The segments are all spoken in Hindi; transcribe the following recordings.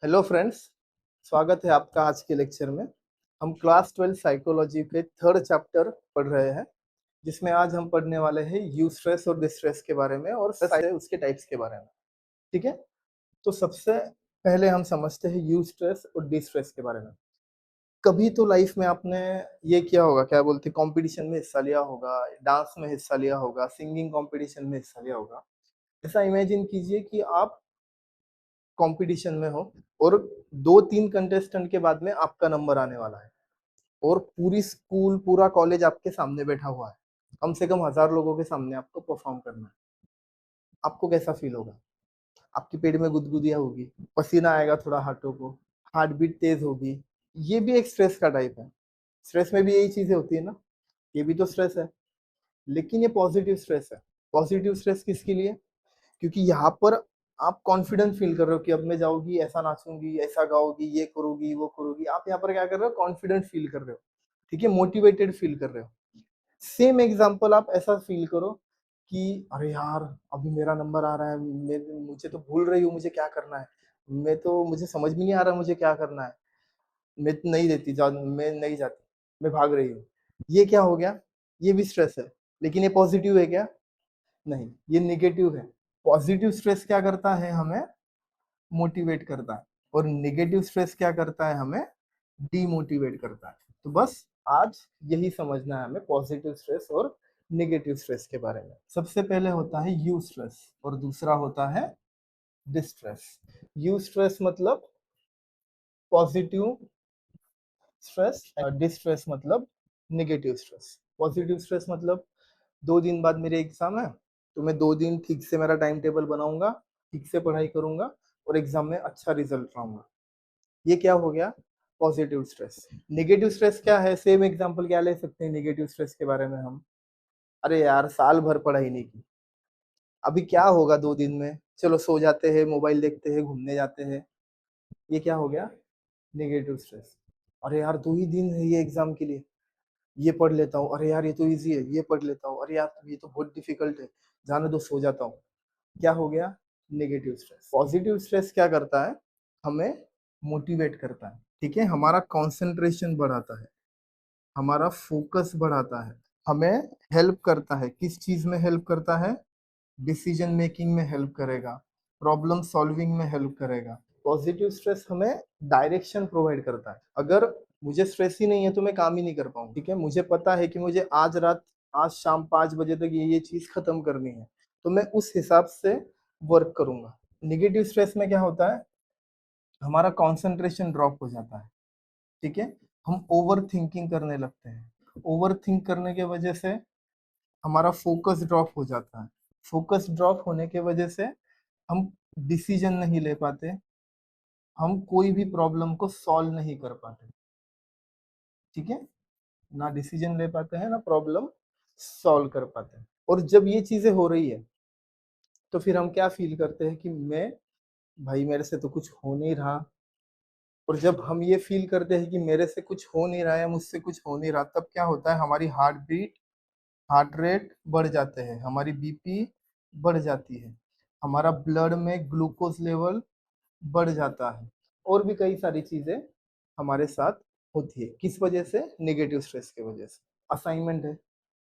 Hello friends. स्वागत है आपका आज के लेक्चर में। हम क्लास 12 साइकोलॉजी के थर्ड चैप्टर पढ़ रहे हैं, जिसमें आज हम पढ़ने वाले हैं यूस्ट्रेस और डिस्ट्रेस के बारे में और उसके टाइप्स के बारे में। ठीक है, तो सबसे पहले हम समझते हैं यूस्ट्रेस और डिस्ट्रेस के बारे में। कभी तो लाइफ में आपने ये किया होगा, क्या बोलते, कंपटीशन में हिस्सा लिया होगा, डांस में हिस्सा लिया होगा, सिंगिंग कंपटीशन में हिस्सा लिया होगा। ऐसा इमेजिन कीजिए कि आप कंपटीशन में हो और 2-3 कंटेस्टेंट के बाद में आपका नंबर आने वाला है और पूरी स्कूल पूरा कॉलेज आपके सामने बैठा हुआ है। कम से कम 1000 लोगों के सामने आपको परफॉर्म करना है। आपको कैसा फील होगा? आपके पेट में गुदगुदियाँ होगी, पसीना आएगा थोड़ा हाथों को, हार्ट बीट तेज होगी। ये भी एक स्ट्रेस का टाइप है। स्ट्रेस में भी यही चीजें होती है ना, ये भी तो स्ट्रेस है, लेकिन ये पॉजिटिव स्ट्रेस है। पॉजिटिव स्ट्रेस किसके लिए? क्योंकि यहाँ पर आप कॉन्फिडेंट फील कर रहे हो कि अब मैं जाऊंगी, ऐसा नाचूंगी, ऐसा गाओगी, ये करोगी, वो करोगी। आप यहाँ पर क्या कर रहे हो? कॉन्फिडेंट फील कर रहे हो। ठीक है, मोटिवेटेड फील कर रहे हो। सेम एग्जांपल आप ऐसा फील करो कि अरे यार, अभी मेरा नंबर आ रहा है, मुझे तो भूल रही हूँ मुझे क्या करना है। मुझे समझ में नहीं आ रहा मुझे क्या करना है। मैं नहीं जाती, मैं भाग रही हूँ। ये क्या हो गया? ये भी स्ट्रेस है, लेकिन ये पॉजिटिव है क्या? नहीं, ये नेगेटिव है। पॉजिटिव स्ट्रेस क्या करता है? हमें मोटिवेट करता है। और नेगेटिव स्ट्रेस क्या करता है? हमें डीमोटिवेट करता है। तो बस आज यही समझना है हमें, पॉजिटिव स्ट्रेस और नेगेटिव स्ट्रेस के बारे में। सबसे पहले होता है यू स्ट्रेस और दूसरा होता है डिस्ट्रेस। यू स्ट्रेस मतलब पॉजिटिव स्ट्रेस, डिस्ट्रेस मतलब नेगेटिव स्ट्रेस। पॉजिटिव स्ट्रेस मतलब 2 दिन बाद मेरे एग्जाम है, तो मैं 2 दिन ठीक से मेरा टाइम टेबल बनाऊंगा, ठीक से पढ़ाई करूंगा और एग्जाम में अच्छा रिजल्ट लाऊंगा। ये क्या हो गया? Positive stress. नेगेटिव स्ट्रेस क्या है? सेम एग्जांपल क्या ले सकते हैं नेगेटिव स्ट्रेस के बारे में हम? अरे यार, साल भर पढ़ाई नहीं की, अभी क्या होगा 2 दिन में, चलो सो जाते हैं, मोबाइल देखते हैं, घूमने जाते हैं। ये क्या हो गया? Negative stress. अरे यार, 2 ही दिन है ये एग्जाम के लिए, ये पढ़ लेता हूँ। अरे यार, ये तो इजी है, ये पढ़ लेता हूँ। अरे यार, ये तो बहुत डिफिकल्ट है, जाने दो, सो जाता हूँ। क्या हो गया? Negative stress. पॉजिटिव स्ट्रेस क्या करता है? हमें मोटिवेट करता है। ठीक है, हमारा कंसंट्रेशन बढ़ाता है, हमारा फोकस बढ़ाता है, हमें हेल्प करता है। किस चीज में हेल्प करता है? डिसीजन मेकिंग में हेल्प करेगा, प्रॉब्लम सॉल्विंग में हेल्प करेगा। पॉजिटिव स्ट्रेस हमें डायरेक्शन प्रोवाइड करता है। अगर मुझे स्ट्रेस ही नहीं है तो मैं काम ही नहीं कर पाऊंगा। ठीक है, मुझे पता है कि मुझे आज शाम 5 बजे तक ये चीज खत्म करनी है, तो मैं उस हिसाब से वर्क करूंगा। निगेटिव स्ट्रेस में क्या होता है? हमारा कंसंट्रेशन ड्रॉप हो जाता है। ठीक है, हम ओवर थिंकिंग करने लगते हैं। ओवर थिंक करने की वजह से हमारा फोकस ड्रॉप हो जाता है। फोकस ड्रॉप होने की वजह से हम डिसीजन नहीं ले पाते, हम कोई भी प्रॉब्लम को सॉल्व नहीं कर पाते। ठीक है, ना डिसीजन ले पाते हैं, ना प्रॉब्लम सॉल्व कर पाते हैं। और जब ये चीजें हो रही है तो फिर हम क्या फील करते हैं कि भाई मेरे से तो कुछ हो नहीं रहा। और जब हम ये फील करते हैं कि मेरे से कुछ हो नहीं रहा है, मुझसे कुछ हो नहीं रहा, तब क्या होता है? हमारी हार्ट रेट बढ़ जाते हैं, हमारी बीपी बढ़ जाती है, हमारा ब्लड में ग्लूकोज लेवल बढ़ जाता है, और भी कई सारी चीजें हमारे साथ होती है। किस वजह से? नेगेटिव स्ट्रेस की वजह से। असाइनमेंट है,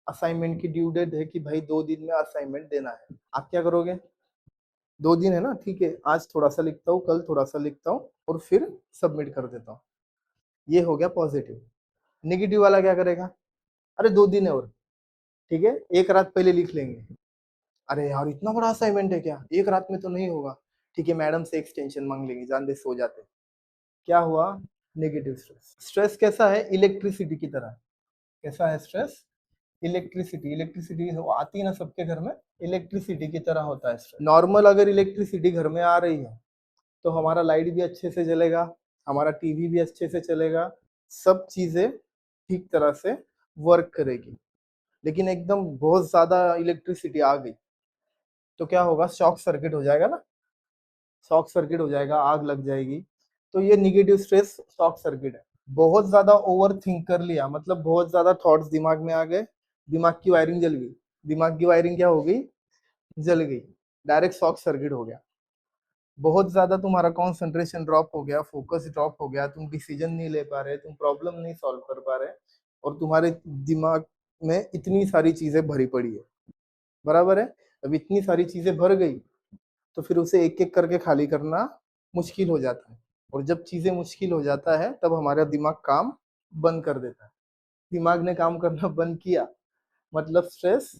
असाइनमेंट की ड्यू डेट है कि भाई 2 दिन में असाइनमेंट देना है। आप क्या करोगे? 2 दिन है ना, ठीक है, आज थोड़ा सा लिखता हूँ, कल थोड़ा सा लिखता हूँ और फिर सबमिट कर देता हूँ। ये हो गया पॉजिटिव। नेगेटिव वाला क्या करेगा? अरे 2 दिन है और, ठीक है, एक रात पहले लिख लेंगे। अरे यार, इतना बड़ा असाइनमेंट है क्या, एक रात में तो नहीं होगा। ठीक है, मैडम से एक्सटेंशन मांग लेंगे, जान दे, सो जाते। क्या हुआ? Negative stress. स्ट्रेस कैसा है? इलेक्ट्रिसिटी की तरह। कैसा है स्ट्रेस? इलेक्ट्रिसिटी। इलेक्ट्रिसिटी आती है ना सबके घर में, इलेक्ट्रिसिटी की तरह होता है स्ट्रेस। नॉर्मल अगर इलेक्ट्रिसिटी घर में आ रही है तो हमारा लाइट भी अच्छे से जलेगा, हमारा टीवी भी अच्छे से चलेगा, सब चीजें ठीक तरह से वर्क करेगी। लेकिन एकदम बहुत ज्यादा इलेक्ट्रिसिटी आ गई तो क्या होगा? शॉक सर्किट हो जाएगा ना, शॉक सर्किट हो जाएगा, आग लग जाएगी। तो ये निगेटिव स्ट्रेस शॉक सर्किट है। बहुत ज्यादा ओवर थिंक कर लिया, मतलब बहुत ज्यादा थॉट्स दिमाग में आ गए, दिमाग की वायरिंग जल गई। दिमाग की वायरिंग क्या हो गई? जल गई, डायरेक्ट शॉक सर्किट हो गया। बहुत ज्यादा तुम्हारा कंसंट्रेशन ड्रॉप हो गया, फोकस ड्रॉप हो गया, तुम डिसीजन नहीं ले पा रहे, तुम प्रॉब्लम नहीं सॉल्व कर पा रहे, और तुम्हारे दिमाग में इतनी सारी चीजें भरी पड़ी है, बराबर है। अब इतनी सारी चीजें भर गई तो फिर उसे एक एक करके खाली करना मुश्किल हो जाता है, और जब चीजें मुश्किल हो जाता है तब हमारा दिमाग काम बंद कर देता है। दिमाग ने काम करना बंद किया मतलब स्ट्रेस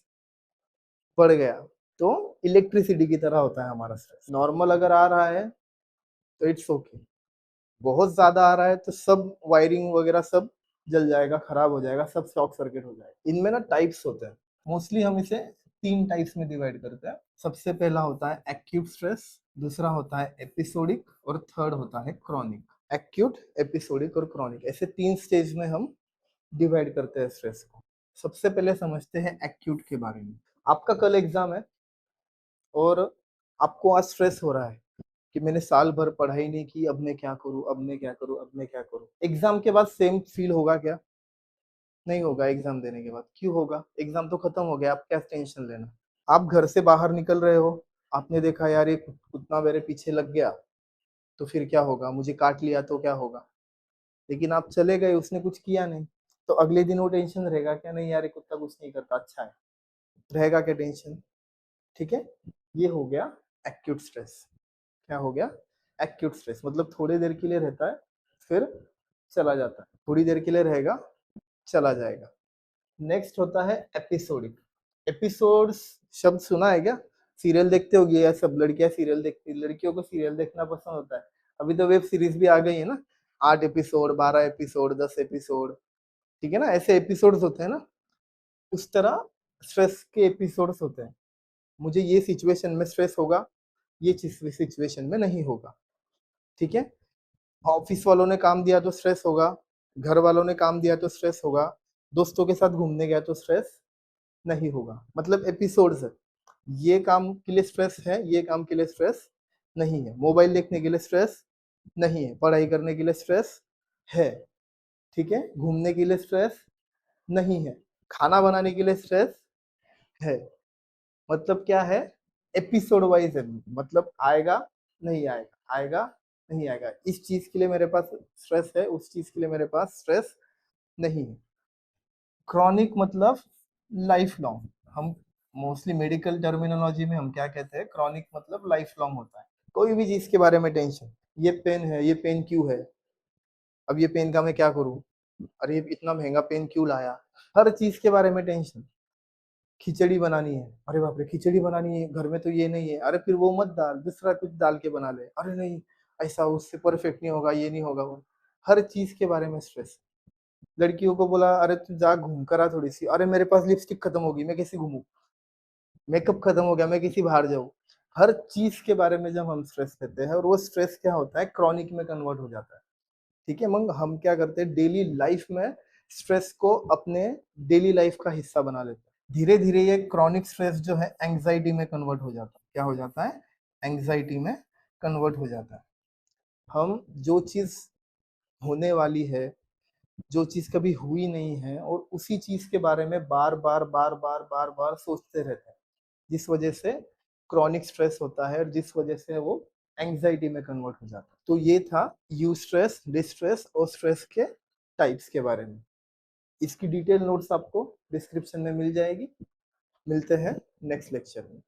बढ़ गया। तो इलेक्ट्रिसिटी की तरह होता है हमारा स्ट्रेस। नॉर्मल अगर आ रहा है तो इट्स ओके, बहुत ज्यादा आ रहा है तो सब वायरिंग वगैरह सब जल जाएगा, खराब हो जाएगा, सब शॉर्ट सर्किट हो जाएगा। इनमें ना टाइप्स होते हैं, मोस्टली हम इसे 3 टाइप्स में डिवाइड करते हैं। सबसे पहला होता है एक्यूट स्ट्रेस, दूसरा होता है एपिसोडिक, और थर्ड होता है क्रॉनिक। एक्यूट, एपिसोडिक और क्रॉनिक, ऐसे 3 स्टेज में हम डिवाइड करते हैं स्ट्रेस को। सबसे पहले समझते हैं एक्यूट के बारे में। आपका कल एग्जाम है और आपको आज स्ट्रेस हो रहा है कि मैंने साल भर पढ़ाई नहीं की, अब मैं क्या करूं, अब मैं क्या करूं, अब मैं क्या करूं। एग्जाम के बाद सेम फील होगा क्या? नहीं होगा। एग्जाम देने के बाद क्यों होगा? एग्जाम तो खत्म हो गया, आप क्या टेंशन लेना। आप घर से बाहर निकल रहे हो, आपने देखा यार ये कुत्ता मेरे पीछे लग गया, तो फिर क्या होगा, मुझे काट लिया तो क्या होगा। लेकिन आप चले गए, उसने कुछ किया नहीं, तो अगले दिन वो टेंशन रहेगा क्या? नहीं यार ये कुत्ता कुछ नहीं करता, अच्छा है, रहेगा क्या टेंशन? ठीक है, ये हो गया एक्यूट स्ट्रेस। क्या हो गया? एक्यूट स्ट्रेस मतलब थोड़ी देर के लिए रहता है, फिर चला जाता है, थोड़ी देर के लिए रहेगा, चला जाएगा। नेक्स्ट होता है एपिसोडिक। एपिसोड्स शब्द सुना है क्या? सीरियल देखते होगी, या सब लड़कियां सीरियल देखती, लड़कियों को सीरियल देखना पसंद होता है। अभी तो वेब सीरीज भी आ गई है ना, 8 एपिसोड, 12 एपिसोड, 10 एपिसोड, ठीक है ना, ऐसे एपिसोड्स होते हैं ना। उस तरह स्ट्रेस के एपिसोड्स होते हैं। मुझे ये सिचुएशन में स्ट्रेस होगा, ये सिचुएशन में नहीं होगा। ठीक है, ऑफिस वालों ने काम दिया तो स्ट्रेस होगा, घर वालों ने काम दिया तो स्ट्रेस होगा, दोस्तों के साथ घूमने गया तो स्ट्रेस नहीं होगा। मतलब एपिसोड्स है, ये काम के लिए स्ट्रेस है, ये काम के लिए स्ट्रेस नहीं है। मोबाइल देखने के लिए स्ट्रेस नहीं है, पढ़ाई करने के लिए स्ट्रेस है, ठीक है, घूमने के लिए स्ट्रेस नहीं है, खाना बनाने के लिए स्ट्रेस है। मतलब क्या है? एपिसोड वाइज है, मतलब आएगा नहीं आएगा, आएगा नहीं आएगा। इस चीज के लिए मेरे पास स्ट्रेस है, उस चीज के लिए मेरे पास स्ट्रेस नहीं है। क्रॉनिक मतलब लाइफ लॉन्ग। हम मोस्टली मेडिकल टर्मिनोलॉजी में हम क्या कहते हैं, क्रॉनिक मतलब लाइफ लॉन्ग होता है। कोई भी चीज के बारे में टेंशन, ये पेन है, ये पेन क्यों है, अब ये पेन का मैं क्या करूं, अरे ये इतना महंगा पेन क्यों लाया। हर चीज के बारे में टेंशन। खिचड़ी बनानी है, अरे बाप रे खिचड़ी बनानी है, घर में तो ये नहीं है, अरे फिर वो मत डाल, दूसरा कुछ डाल के बना ले, अरे नहीं ऐसा उससे परफेक्ट नहीं होगा, ये नहीं होगा वो। हर चीज के बारे में स्ट्रेस। लड़कियों को बोला अरे तू जा घूम कर आ थोड़ी सी, अरे मेरे पास लिपस्टिक खत्म होगी, मैं कैसे घूमू, मेकअप खत्म हो गया, मैं किसी बाहर जाऊँ। हर चीज के बारे में जब हम स्ट्रेस लेते हैं, और वो स्ट्रेस क्या होता है, क्रॉनिक में कन्वर्ट हो जाता है। ठीक है, मगर हम क्या करते हैं, डेली लाइफ में स्ट्रेस को अपने डेली लाइफ का हिस्सा बना लेते हैं। धीरे धीरे ये क्रॉनिक स्ट्रेस जो है एंग्जाइटी में कन्वर्ट हो जाता है। क्या हो जाता है? एंग्जाइटी में कन्वर्ट हो जाता है। हम जो चीज होने वाली है, जो चीज कभी हुई नहीं है, और उसी चीज के बारे में बार बार बार बार बार बार सोचते रहते हैं, जिस वजह से क्रॉनिक स्ट्रेस होता है, और जिस वजह से वो एंग्जाइटी में कन्वर्ट हो जाता है। तो ये था यू स्ट्रेस, डिस्ट्रेस और स्ट्रेस के टाइप्स के बारे में। इसकी डिटेल नोट्स आपको डिस्क्रिप्शन में मिल जाएगी। मिलते हैं नेक्स्ट लेक्चर में।